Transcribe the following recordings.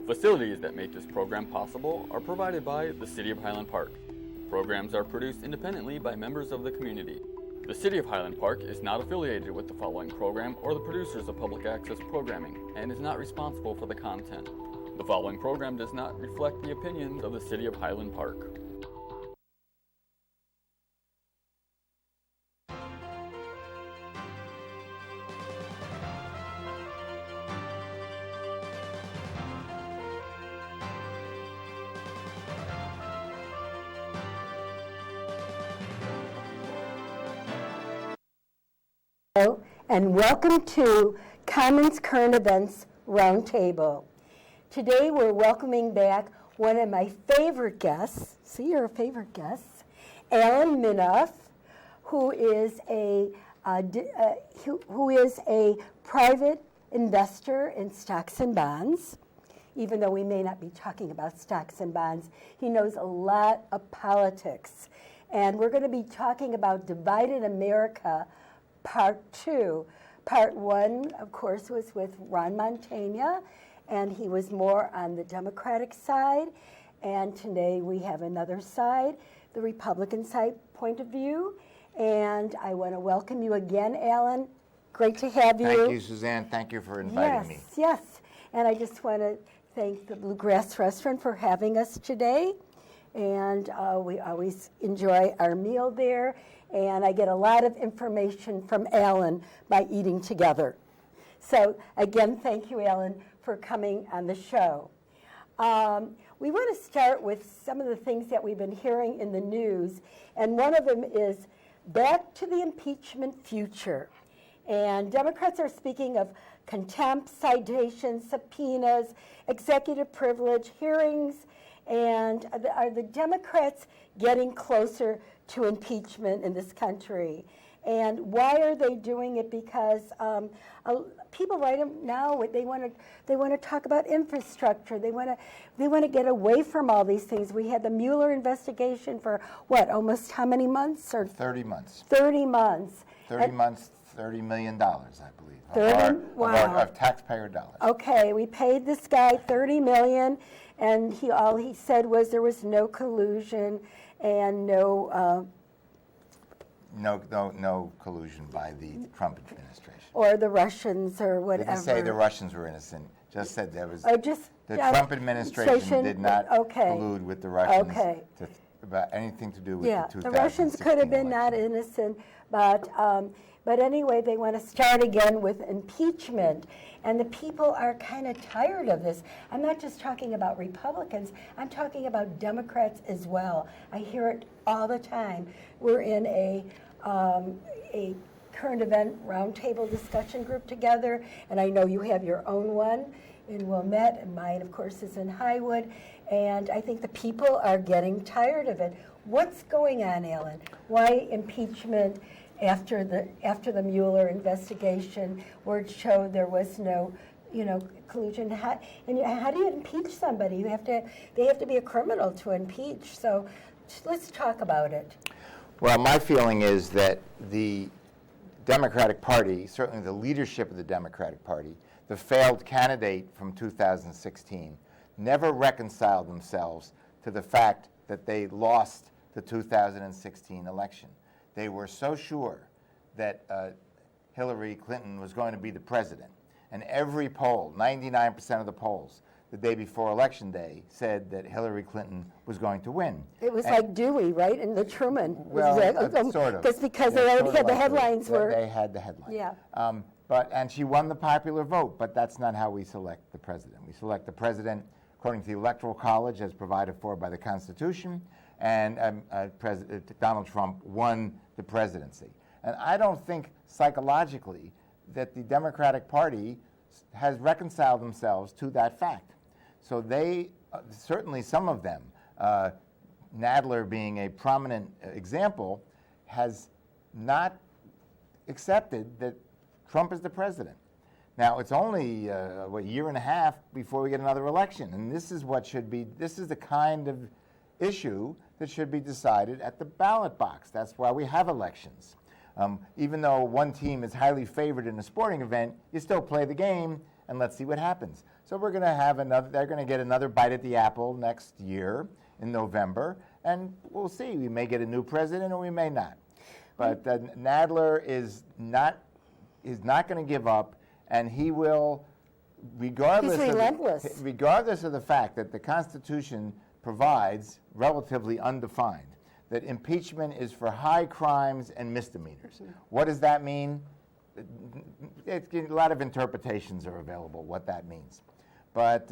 Facilities that make this program possible are provided by the City of Highland Park. Programs are produced independently by members of the community. The City of Highland Park is not affiliated with the following program or the producers of public access programming and is not responsible for the content. The following program does not reflect the opinions of the City of Highland Park. And welcome to Cahnmanns Current Events Roundtable. Today we're welcoming back one of my favorite guests. See, you're a favorite guest, Alan Minoff, who is a private investor in stocks and bonds. Even though we may not be talking about stocks and bonds, he knows a lot of politics. And we're going to be talking about Divided America, Part 2. Part 1, of course, was with Ron Montaigne, and he was more on the Democratic side. And today we have another side, the Republican side point of view. And I want to welcome you again, Alan. Great to have you. Thank you, Suzanne. Thank you for inviting me. Yes. And I just want to thank the Bluegrass Restaurant for having us today. And we always enjoy our meal there. And I get a lot of information from Alan by eating together. So again, thank you, Alan, for coming on the show. We want to start with some of the things that we've been hearing in the news, and one of them is back to the impeachment future. And Democrats are speaking of contempt, citations, subpoenas, executive privilege, hearings, and are the Democrats getting closer to impeachment in this country? And why are they doing it? Because people right now, they want to talk about infrastructure. They want to get away from all these things. We had the Mueller investigation for what, almost how many months? Or 30 months. 30 months. 30 months, $30 million, I believe. 30? Wow. Of taxpayer dollars. Okay, we paid this guy $30 million, and all he said was there was no collusion and no collusion by the Trump administration. Or the Russians or whatever. Didn't say the Russians were innocent. Just said there was. The Trump administration did not collude with the Russians about anything to do with the 2016 the Russians could have been not innocent, but anyway, they want to start again with impeachment. And the people are kind of tired of this. I'm not just talking about Republicans, I'm talking about Democrats as well. I hear it all the time. We're in a current event roundtable discussion group together, and I know you have your own one in Wilmette, and mine, of course, is in Highwood. And I think the people are getting tired of it. What's going on, Alan? Why impeachment after the Mueller investigation, where it showed there was no, collusion? How do you impeach somebody? They have to be a criminal to impeach. So let's talk about it. Well, my feeling is that the Democratic Party, certainly the leadership of the Democratic Party, the failed candidate from 2016, never reconciled themselves to the fact that they lost the 2016 election. They were so sure that Hillary Clinton was going to be the president. And every poll, 99% of the polls, the day before Election Day, said that Hillary Clinton was going to win. It was like Dewey, right, in the Truman. Well, sort of. Because they already had the headlines. They had the headlines. Yeah. And she won the popular vote, but that's not how we select the president. We select the president according to the Electoral College as provided for by the Constitution, and President Donald Trump won the presidency. And I don't think psychologically that the Democratic Party has reconciled themselves to that fact. So they, certainly some of them, Nadler being a prominent example, has not accepted that Trump is the president. Now, it's only a year and a half before we get another election, and this is the kind of issue that should be decided at the ballot box. That's why we have elections. Even though one team is highly favored in a sporting event, you still play the game, and let's see what happens. So we're going to have another, they're going to get another bite at the apple next year in November, and we'll see. We may get a new president or we may not. But Nadler is not going to give up, and he will, regardless of the fact that the Constitution provides, relatively undefined, that impeachment is for high crimes and misdemeanors. What does that mean? A lot of interpretations are available what that means. But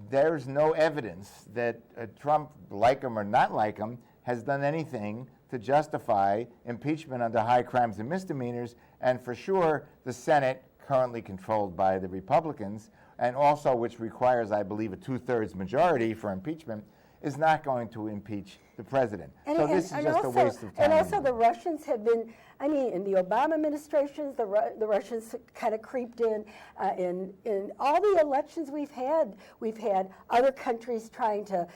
there's no evidence that Trump, like him or not like him, has done anything to justify impeachment under high crimes and misdemeanors, and for sure the Senate, currently controlled by the Republicans, and also which requires, I believe, a 2/3 majority for impeachment, is not going to impeach the president. So this is just a waste of time. And also the Russians have been, I mean, in the Obama administrations, the Russians kind of creeped in all the elections we've had other countries trying to,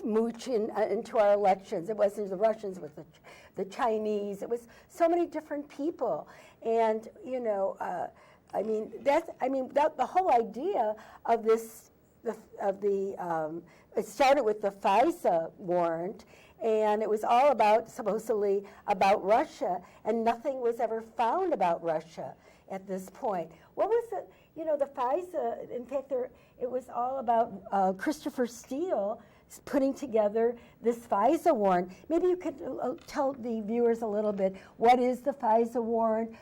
mooch into our elections. It wasn't the Russians, it was the Chinese, it was so many different people. And, the whole idea of this, it started with the FISA warrant, and it was all supposedly about Russia, and nothing was ever found about Russia at this point. What was the FISA, in fact, it was all about Christopher Steele putting together this FISA warrant. Maybe you could tell the viewers a little bit, what is the FISA warrant,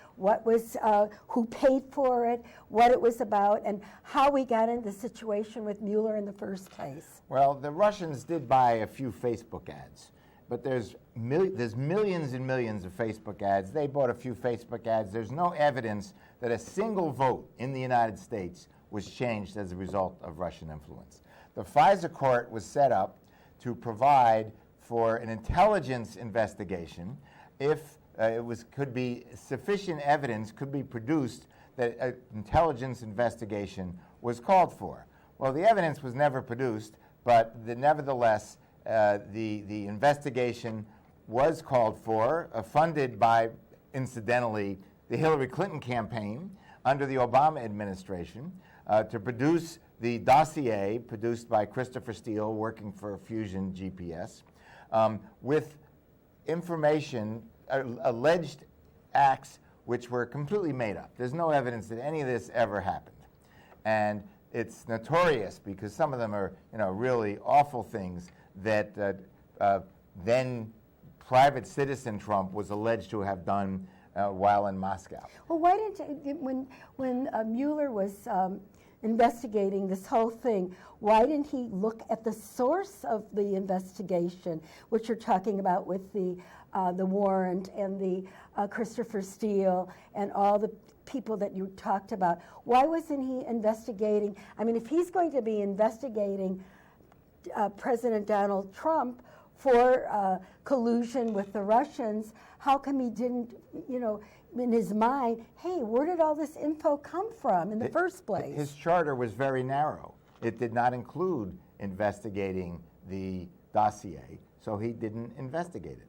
who paid for it, what it was about, and how we got into the situation with Mueller in the first place. Well, the Russians did buy a few Facebook ads, but there's millions and millions of Facebook ads. They bought a few Facebook ads. There's no evidence that a single vote in the United States was changed as a result of Russian influence. The FISA court was set up to provide for an intelligence investigation if sufficient evidence could be produced that an intelligence investigation was called for. Well, the evidence was never produced, but nevertheless, the investigation was called for, funded by, incidentally, the Hillary Clinton campaign under the Obama administration, to produce the dossier produced by Christopher Steele, working for Fusion GPS, with information, alleged acts which were completely made up. There's no evidence that any of this ever happened. And it's notorious because some of them are, really awful things that then private citizen Trump was alleged to have done while in Moscow. Well, why didn't, when Mueller was investigating this whole thing, why didn't he look at the source of the investigation, which you're talking about with the warrant and the Christopher Steele and all the people that you talked about? Why wasn't he investigating? I mean, if he's going to be investigating President Donald Trump for collusion with the Russians, how come he didn't, in his mind, hey, where did all this info come from in the first place? His charter was very narrow. It did not include investigating the dossier, so he didn't investigate it.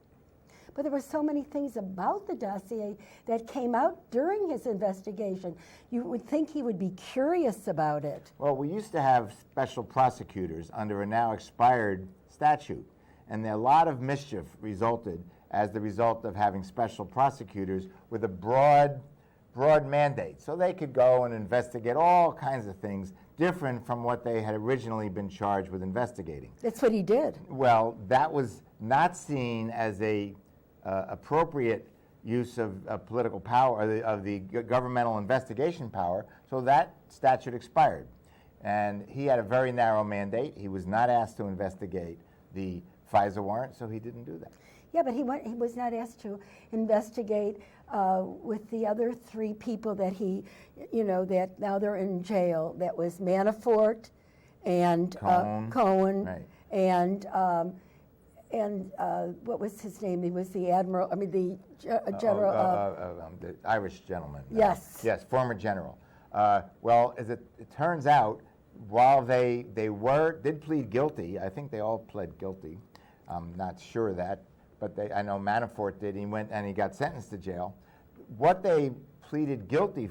But there were so many things about the dossier that came out during his investigation. You would think he would be curious about it. Well, we used to have special prosecutors under a now expired statute, and a lot of mischief resulted as the result of having special prosecutors with a broad mandate. So they could go and investigate all kinds of things different from what they had originally been charged with investigating. That's what he did. Well, that was not seen as a appropriate use of political power, of the governmental investigation power, so that statute expired. And he had a very narrow mandate. He was not asked to investigate the FISA warrant, so he didn't do that. Yeah, but he was not asked to investigate with the other three people that that now they're in jail. That was Manafort and Cohen, right. and what was his name? He was the admiral. I mean, the general. The Irish gentleman. Yes. Yes, former general. Well, as it turns out, while they did plead guilty, I think they all pled guilty. I'm not sure of that, but I know Manafort did. He went and he got sentenced to jail. What they pled guilty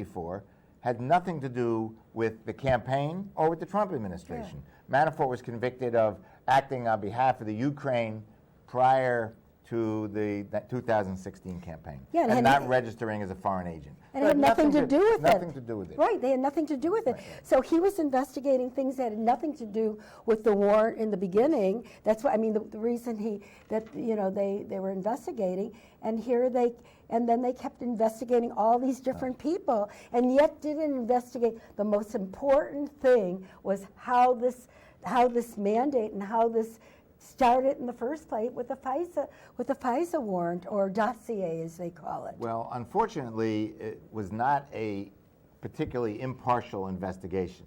for had nothing to do with the campaign or with the Trump administration. Manafort was convicted of acting on behalf of the Ukraine prior to the 2016 campaign, and not registering as a foreign agent. And it had nothing to do with it. Nothing to do with it. Right, they had nothing to do with it. So he was investigating things that had nothing to do with the war in the beginning. That's why, I mean, the reason they were investigating, and then they kept investigating all these different people, and yet didn't investigate. The most important thing was how this mandate and how this started in the first place with the FISA warrant, or dossier as they call it. Well, unfortunately, it was not a particularly impartial investigation,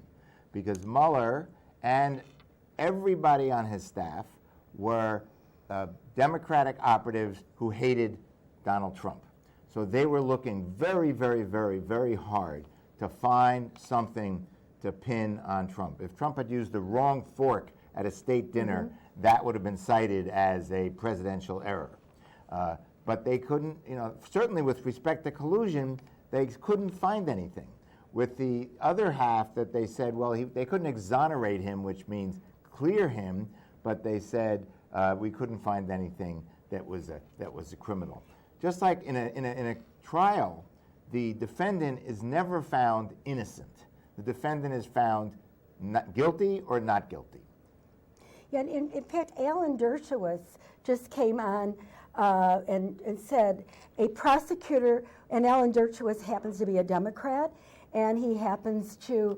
because Mueller and everybody on his staff were Democratic operatives who hated Donald Trump. So they were looking very, very, very, very hard to find something to pin on Trump. If Trump had used the wrong fork at a state dinner, that would have been cited as a presidential error. But they couldn't, certainly with respect to collusion, they couldn't find anything. With the other half that they said, well, they couldn't exonerate him, which means clear him, but they said we couldn't find anything that was a criminal. Just like in a trial, the defendant is never found innocent. The defendant is found not guilty or not guilty. Yeah, in fact, Alan Dershowitz just came on and said a prosecutor, and Alan Dershowitz happens to be a Democrat, and he happens to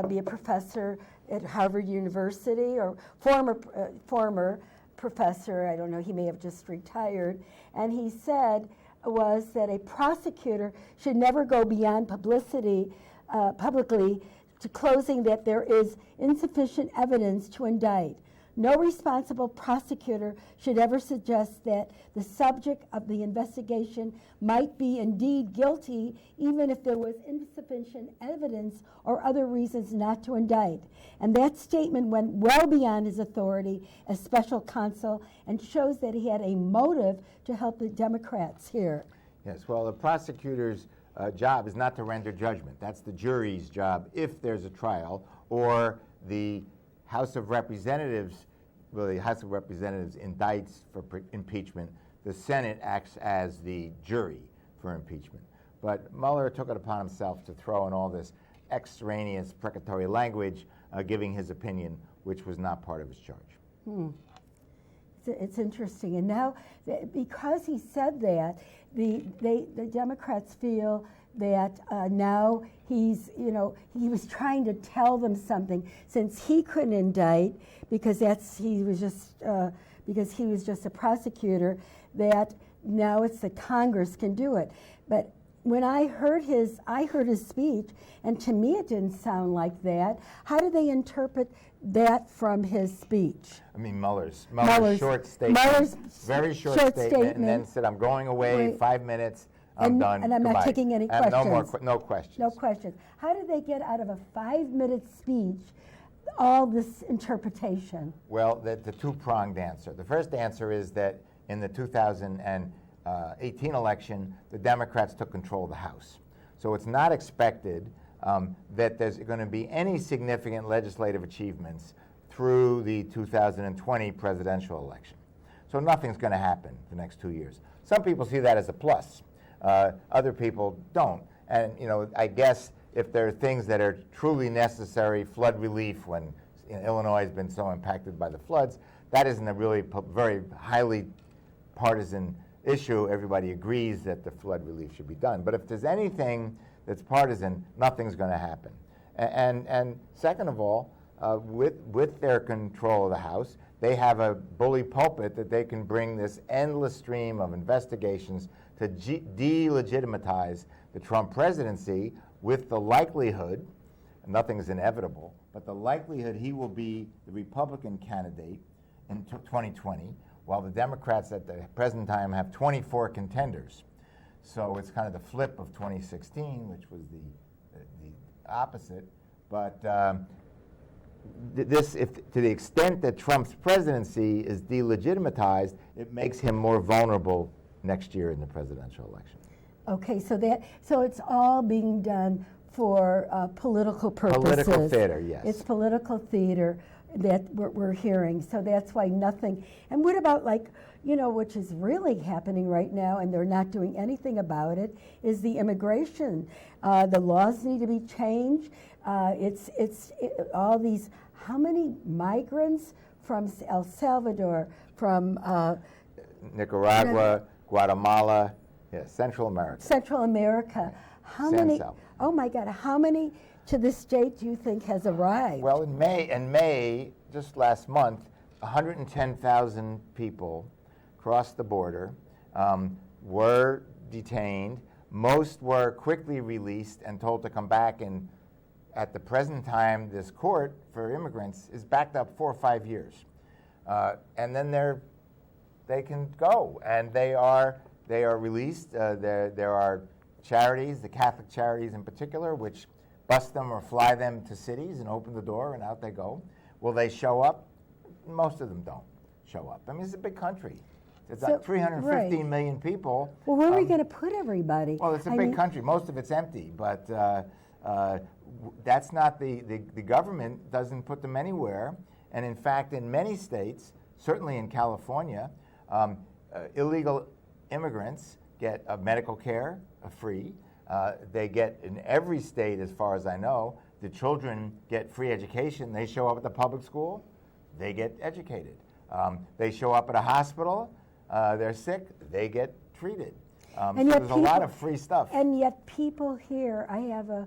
be a professor at Harvard University, or former professor, I don't know, he may have just retired, and he said was that a prosecutor should never go beyond publicly to closing that there is insufficient evidence to indict. No responsible prosecutor should ever suggest that the subject of the investigation might be indeed guilty, even if there was insufficient evidence or other reasons not to indict. And that statement went well beyond his authority as special counsel and shows that he had a motive to help the Democrats here. Yes, well, the prosecutor's job is not to render judgment. That's the jury's job if there's a trial, or the House of Representatives, well, the House of Representatives indicts for impeachment. The Senate acts as the jury for impeachment. But Mueller took it upon himself to throw in all this extraneous precatory language, giving his opinion, which was not part of his charge. It's interesting. And now, because he said that, the Democrats feel that now he was trying to tell them something, since he couldn't indict because he was just a prosecutor, that now it's the Congress can do it. But when I heard his speech, and to me it didn't sound like that. How do they interpret that from his speech? I mean, Mueller's short statement, very short statement, and then said, "I'm going away, 5 minutes, I'm done, and I'm goodbye." not taking any and questions. No questions. No questions. How did they get out of a 5-minute speech all this interpretation? Well, the two-pronged answer. The first answer is that in the 2018 election, the Democrats took control of the House. So it's not expected that there's going to be any significant legislative achievements through the 2020 presidential election. So nothing's going to happen the next 2 years. Some people see that as a plus. Other people don't. And I guess if there are things that are truly necessary, flood relief, when Illinois has been so impacted by the floods, that isn't a really very highly partisan issue. Everybody agrees that the flood relief should be done. But if there's anything that's partisan, nothing's going to happen. And second of all, with their control of the House, they have a bully pulpit that they can bring this endless stream of investigations to delegitimize the Trump presidency, with the likelihood, nothing is inevitable, but the likelihood he will be the Republican candidate in 2020, while the Democrats at the present time have 24 contenders. So it's kind of the flip of 2016, which was the opposite. But to the extent that Trump's presidency is delegitimized, it makes him more vulnerable next year in the presidential election. Okay, so it's all being done for political purposes. Political theater, yes. It's political theater that we're hearing, so that's why nothing. And what about, like, you know, which is really happening right now, and they're not doing anything about it, is the immigration. The laws need to be changed. All these, how many migrants from El Salvador, from Nicaragua, Guatemala, Central America. Central America. How San many? Sal. Oh my God! How many to this date do you think has arrived? Well, in May, just last month, 110,000 people crossed the border, were detained. Most were quickly released and told to come back. And at the present time, this court for immigrants is backed up 4 or 5 years, and then they can go, and they are released. There are charities, the Catholic charities in particular, which bus them or fly them to cities and open the door, and out they go. Will they show up? Most of them don't show up. I mean, it's a big country. It's like 315 million people. Well, where are we going to put everybody? Well, it's a big country. Most of it's empty, but that's not the government doesn't put them anywhere. And in fact, in many states, certainly in California, illegal immigrants get medical care free. They get, in every state, as far as I know, the children get free education. They show up at the public school, they get educated. They show up at a hospital, they're sick, they get treated. So there's a lot of free stuff. And yet people here, I have a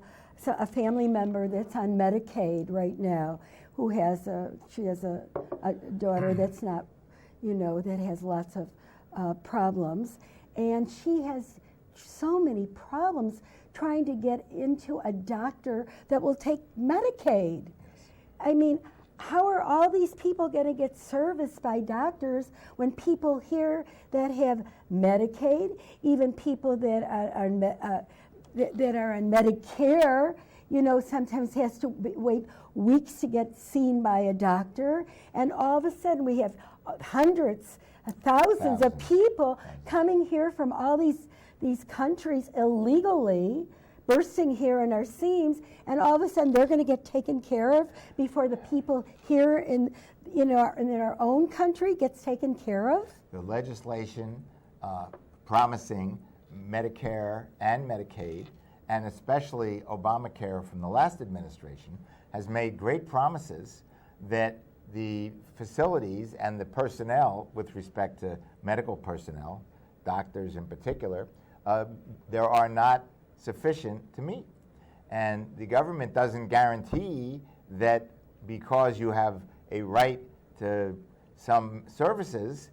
family member that's on Medicaid right now, who has she has a daughter that's not, you know, that has lots of problems, and she has so many problems trying to get into a doctor that will take Medicaid. I mean, how are all these people going to get serviced by doctors when people here that have Medicaid, even people that are on Medicare, you know, sometimes has to wait weeks to get seen by a doctor, and all of a sudden we have hundreds, thousands of people coming here from all these countries illegally, bursting here in our seams, and all of a sudden they're going to get taken care of before the people here in our own country gets taken care of. The legislation promising Medicare and Medicaid, and especially Obamacare from the last administration, has made great promises that the facilities and the personnel, with respect to medical personnel, doctors in particular, there are not sufficient to meet. And the government doesn't guarantee that because you have a right to some services,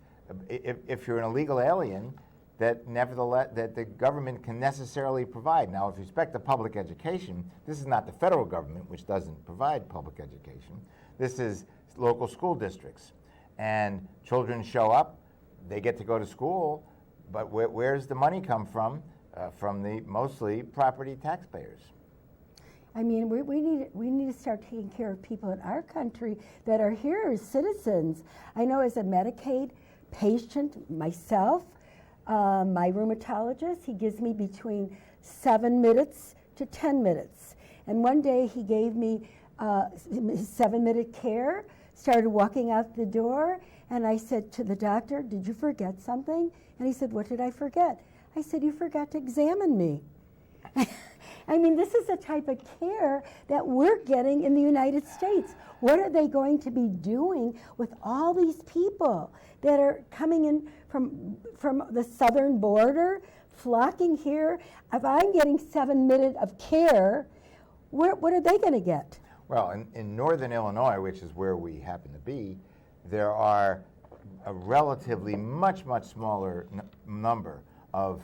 if you're an illegal alien, that nevertheless that the government can necessarily provide. Now, with respect to public education, this is not the federal government, which doesn't provide public education. This is local school districts. And children show up, they get to go to school, but where's the money come from? From the mostly property taxpayers. I mean, we need to start taking care of people in our country that are here as citizens. I know as a Medicaid patient myself, my rheumatologist, he gives me between 7 minutes to 10 minutes. And one day he gave me 7-minute care, started walking out the door, and I said to the doctor, "Did you forget something?" And he said, "What did I forget?" I said, "You forgot to examine me." I mean, this is the type of care that we're getting in the United States. What are they going to be doing with all these people that are coming in from the southern border, flocking here? If I'm getting 7 minutes of care, what are they going to get? Well, in northern Illinois, which is where we happen to be, there are a relatively much smaller number of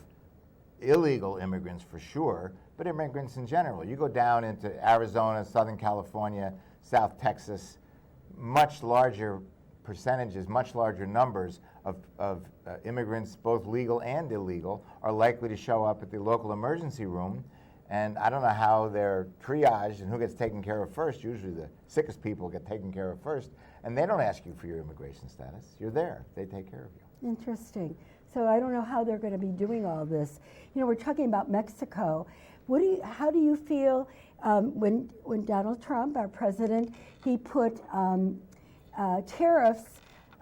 illegal immigrants for sure, but immigrants in general. You go down into Arizona, Southern California, South Texas, much larger percentages, much larger numbers of immigrants, both legal and illegal, are likely to show up at the local emergency room. And I don't know how they're triaged and who gets taken care of first. Usually the sickest people get taken care of first. And they don't ask you for your immigration status. You're there. They take care of you. Interesting. So I don't know how they're going to be doing all this. You know, we're talking about Mexico, How do you feel when Donald Trump, our president, he put tariffs,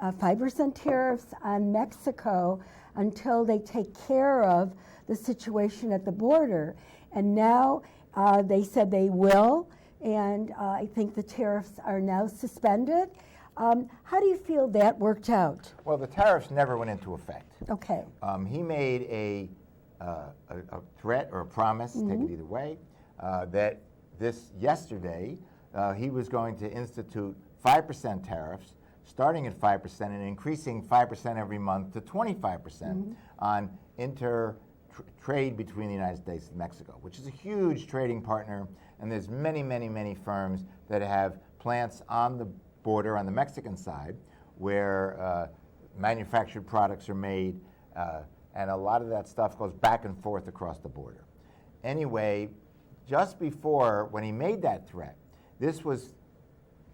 5% tariffs on Mexico until they take care of the situation at the border, and now they said they will, and I think the tariffs are now suspended. How do you feel that worked out? Well, the tariffs never went into effect. Okay. He made a threat or a promise, take it either way, that yesterday he was going to institute 5% tariffs, starting at 5% and increasing 5% every month to 25% on trade between the United States and Mexico, which is a huge trading partner, and there's many, many, many firms that have plants on the border on the Mexican side where manufactured products are made, and a lot of that stuff goes back and forth across the border. Anyway, just before, when he made that threat, this was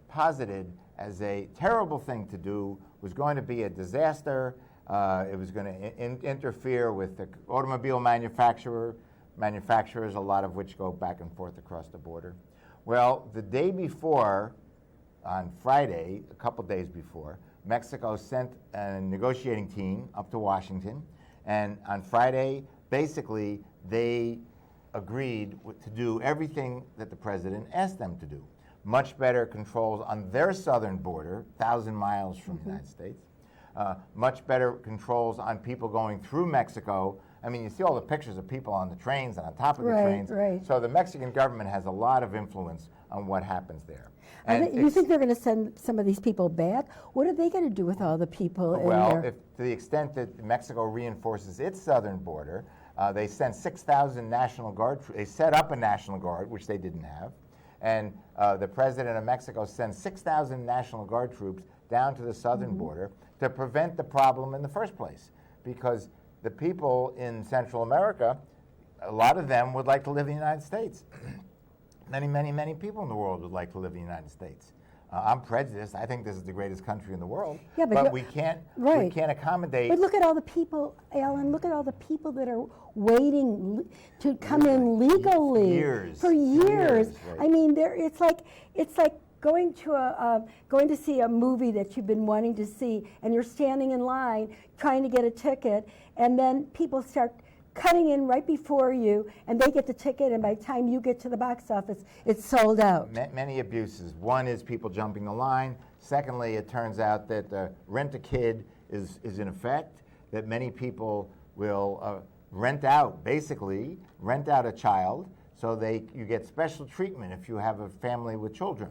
posited as a terrible thing to do, was going to be a disaster. It was going to interfere with the automobile manufacturers, a lot of which go back and forth across the border. Well, the day before, on Friday, a couple days before, Mexico sent a negotiating team up to Washington, and on Friday, basically, they agreed to do everything that the president asked them to do. Much better controls on their southern border, 1,000 miles from the United States. Much better controls on people going through Mexico. I mean, you see all the pictures of people on the trains and on top of the trains. Right. So the Mexican government has a lot of influence on what happens there. And you think they're going to send some of these people back? What are they going to do with all the people in there? Well, to the extent that Mexico reinforces its southern border, they sent 6,000 National Guard. They set up a National Guard, which they didn't have. And the president of Mexico sends 6,000 National Guard troops down to the southern border to prevent the problem in the first place. Because the people in Central America, a lot of them would like to live in the United States. Many, many, many people in the world would like to live in the United States. I'm prejudiced. I think this is the greatest country in the world. Yeah, but we can't accommodate. But look at all the people, Alan, look at all the people that are waiting to come in legally for years. Right. I mean, it's like going to see a movie that you've been wanting to see, and you're standing in line trying to get a ticket, and then people start cutting in right before you, and they get the ticket, and by the time you get to the box office, it's sold out. Many abuses. One is people jumping the line. Secondly, it turns out that rent-a-kid is in effect, that many people will rent out a child, so you get special treatment if you have a family with children.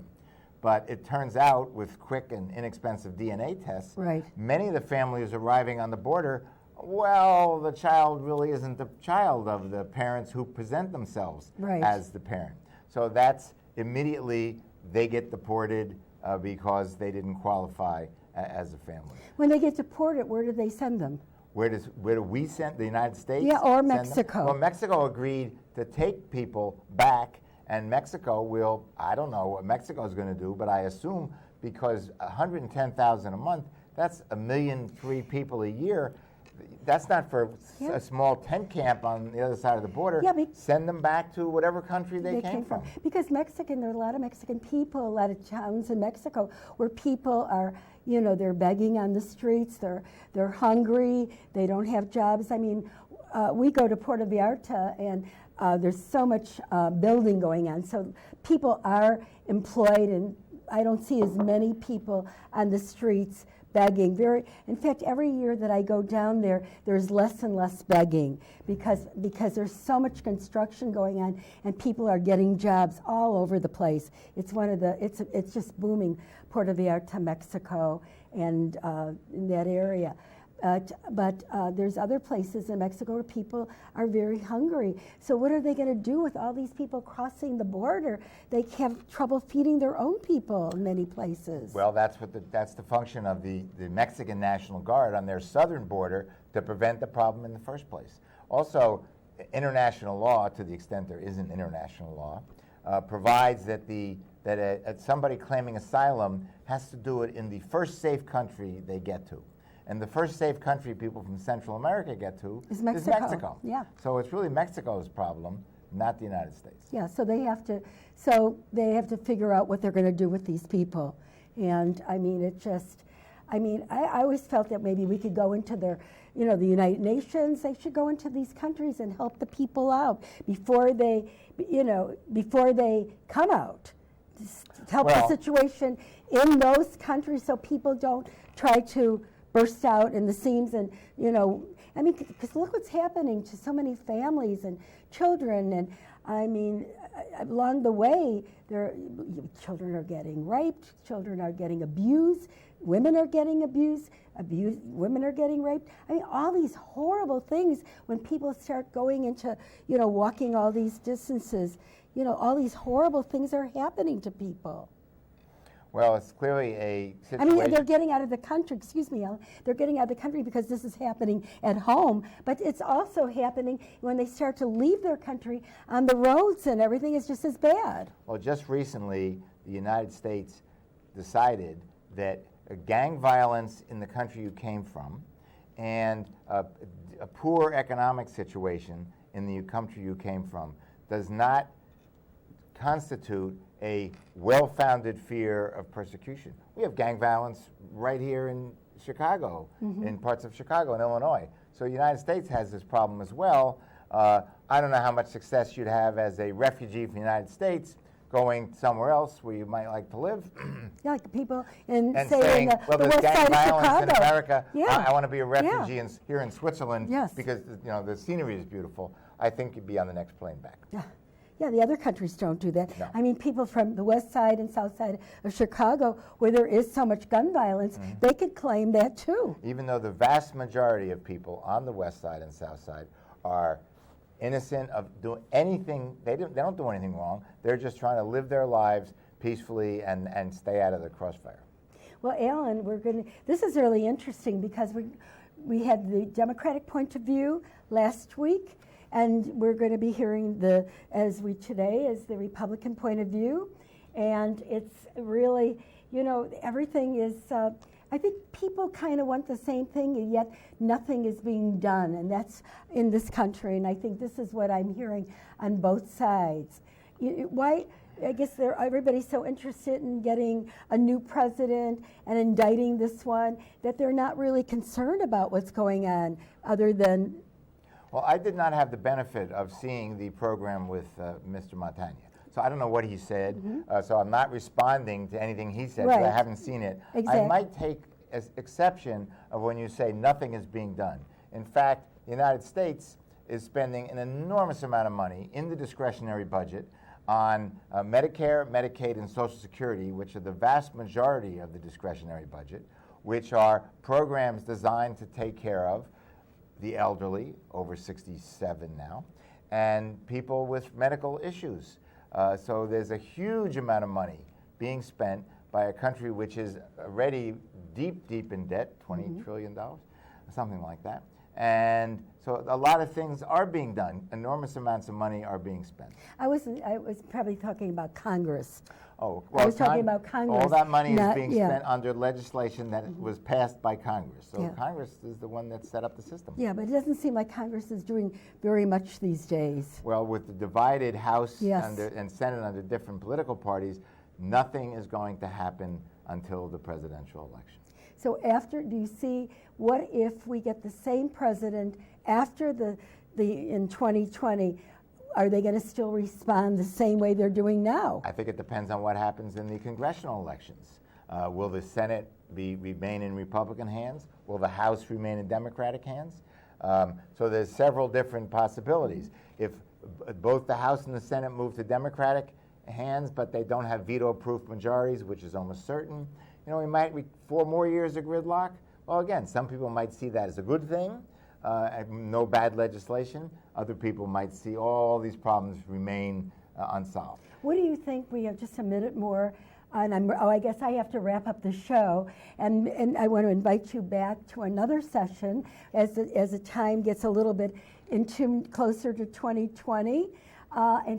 But it turns out, with quick and inexpensive DNA tests, many of the families arriving on the border, well, the child really isn't the child of the parents who present themselves as the parent. So that's immediately they get deported because they didn't qualify as a family. When they get deported, where do they send them? Where do we send the United States? Yeah, or Mexico. Well, Mexico agreed to take people back, and Mexico will, I don't know what Mexico is going to do, but I assume because 110,000 a month, that's 1.3 million people a year. That's not for a small tent camp on the other side of the border. Yeah, send them back to whatever country they came from. Because there are a lot of Mexican people, a lot of towns in Mexico where people are, they're begging on the streets, they're hungry, they don't have jobs. I mean, we go to Puerto Vallarta, and there's so much building going on. So people are employed, and I don't see as many people on the streets begging. In fact, every year that I go down there, there's less and less begging because there's so much construction going on, and people are getting jobs all over the place. It's just booming, Puerto Vallarta, Mexico, and in that area. But there's other places in Mexico where people are very hungry. So what are they going to do with all these people crossing the border? They have trouble feeding their own people in many places. Well, that's the function of the Mexican National Guard on their southern border to prevent the problem in the first place. Also, international law, to the extent there is an international law, provides that somebody claiming asylum has to do it in the first safe country they get to. And the first safe country people from Central America get to is Mexico. Yeah. So it's really Mexico's problem not the United States. Yeah, so they have to figure out what they're going to do with these people. And I mean, I always felt that maybe we could go into the United Nations. They should go into these countries and help the people out before they come out. Just help the situation in those countries so people don't try to burst out in the seams and, I mean, because look what's happening to so many families and children. And I mean, along the way, children are getting raped, children are getting abused, women are getting abused, women are getting raped. I mean, all these horrible things when people start going into, walking all these distances, all these horrible things are happening to people. Well, it's clearly a situation. I mean, they're getting out of the country, excuse me, Ellen, they're getting out of the country because this is happening at home, but it's also happening when they start to leave their country on the roads and everything is just as bad. Well, just recently, the United States decided that gang violence in the country you came from and a poor economic situation in the country you came from does not constitute a well-founded fear of persecution. We have gang violence right here in Chicago, in parts of Chicago and Illinois. So the United States has this problem as well. I don't know how much success you'd have as a refugee from the United States going somewhere else where you might like to live. Yeah, like people in, and say, saying, the there's west gang side of violence Chicago. in America. Yeah. I want to be a refugee here in Switzerland Yes. because the scenery is beautiful. I think you'd be on the next plane back. Yeah, the other countries don't do that. No. I mean, people from the west side and south side of Chicago, where there is so much gun violence, they could claim that too. Even though the vast majority of people on the west side and south side are innocent of doing anything, they don't do anything wrong. They're just trying to live their lives peacefully and stay out of the crossfire. Well, Alan, this is really interesting because we had the Democratic point of view last week, and we're going to be hearing today is the Republican point of view, and it's really, everything is. I think people kind of want the same thing, and yet nothing is being done, and that's in this country. And I think this is what I'm hearing on both sides. Why? I guess everybody's so interested in getting a new president and indicting this one that they're not really concerned about what's going on, other than. Well, I did not have the benefit of seeing the program with Mr. Montagna. So I don't know what he said, so I'm not responding to anything he said because I haven't seen it. Exactly. I might take exception of when you say nothing is being done. In fact, the United States is spending an enormous amount of money in the discretionary budget on Medicare, Medicaid, and Social Security, which are the vast majority of the discretionary budget, which are programs designed to take care of the elderly, over 67 now, and people with medical issues. So there's a huge amount of money being spent by a country which is already deep in debt, $20 trillion, something like that. And so a lot of things are being done. Enormous amounts of money are being spent. I was probably talking about Congress. Oh, well, I was talking about Congress. All that money is being spent under legislation that was passed by Congress. So Congress is the one that set up the system. Yeah, but it doesn't seem like Congress is doing very much these days. Well, with the divided House and Senate under different political parties, nothing is going to happen until the presidential election. So do you see, what if we get the same president after in 2020? Are they going to still respond the same way they're doing now? I think it depends on what happens in the congressional elections. Will the Senate remain in Republican hands? Will the House remain in Democratic hands? So there's several different possibilities. If both the House and the Senate move to Democratic hands, but they don't have veto-proof majorities, which is almost certain, we might 4 more years of gridlock. Well, again, some people might see that as a good thing, no bad legislation. Other people might see all these problems remain unsolved. What do you think? We have just a minute more, and I guess I have to wrap up the show. And I want to invite you back to another session as the time gets a little bit closer to 2020. And